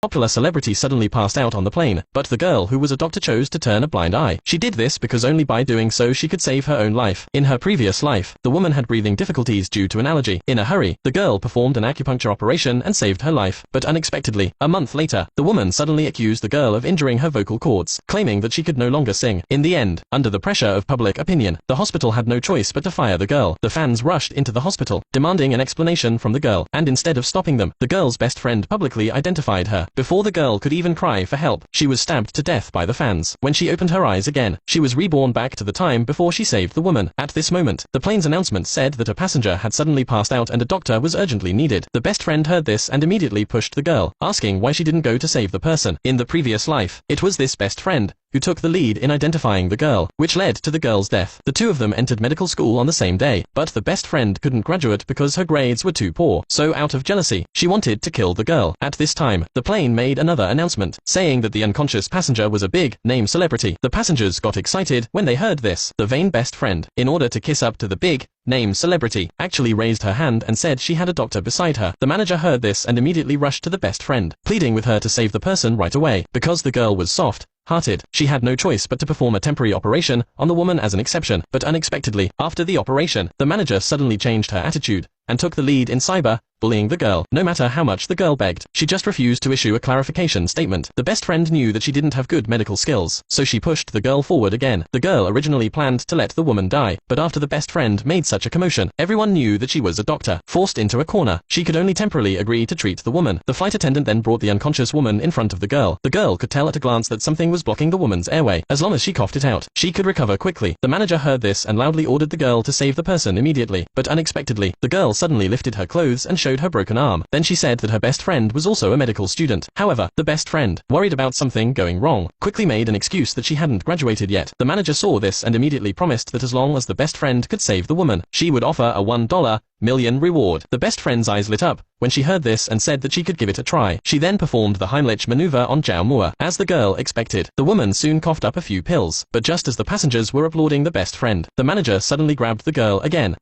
popular celebrity suddenly passed out on the plane, but the girl who was a doctor chose to turn a blind eye. She did this because only by doing so she could save her own life. In her previous life, the woman had breathing difficulties due to an allergy. In a hurry, the girl performed an acupuncture operation and saved her life. But unexpectedly, a month later, the woman suddenly accused the girl of injuring her vocal cords, claiming that she could no longer sing. In the end, under the pressure of public opinion, the hospital had no choice but to fire the girl. The fans rushed into the hospital, demanding an explanation from the girl, and instead of stopping them, the girl's best friend publicly identified her. Before the girl could even cry for help, she was stabbed to death by the fans. When she opened her eyes again, she was reborn back to the time before she saved the woman. At this moment, the plane's announcement said that a passenger had suddenly passed out and a doctor was urgently needed. The best friend heard this and immediately pushed the girl, asking why she didn't go to save the person. In the previous life, it was this best friend who took the lead in identifying the girl, which led to the girl's death. The two of them entered medical school on the same day, but the best friend couldn't graduate because her grades were too poor, so out of jealousy, she wanted to kill the girl. At this time, the plane made another announcement, saying that the unconscious passenger was a big-name celebrity. The passengers got excited when they heard this. The vain best friend, in order to kiss up to the big-name celebrity, actually raised her hand and said she had a doctor beside her. The manager heard this and immediately rushed to the best friend, pleading with her to save the person right away. Because the girl was soft-hearted, she had no choice but to perform a temporary operation on the woman as an exception. But unexpectedly, after the operation, the manager suddenly changed her attitude and took the lead in bullying the girl. No matter how much the girl begged, she just refused to issue a clarification statement. The best friend knew that she didn't have good medical skills, so she pushed the girl forward again. The girl originally planned to let the woman die, but after the best friend made such a commotion, everyone knew that she was a doctor. Forced into a corner, she could only temporarily agree to treat the woman. The flight attendant then brought the unconscious woman in front of the girl. The girl could tell at a glance that something was blocking the woman's airway. As long as she coughed it out, she could recover quickly. The manager heard this and loudly ordered the girl to save the person immediately. But unexpectedly, the girl suddenly lifted her clothes and showed her broken arm. Then she said that her best friend was also a medical student. However, the best friend, worried about something going wrong, quickly made an excuse that she hadn't graduated yet. The manager saw this and immediately promised that as long as the best friend could save the woman, she would offer a $1 million reward. The best friend's eyes lit up when she heard this and said that she could give it a try. She then performed the Heimlich maneuver on Zhao Mua. As the girl expected, the woman soon coughed up a few pills, but just as the passengers were applauding the best friend, the manager suddenly grabbed the girl again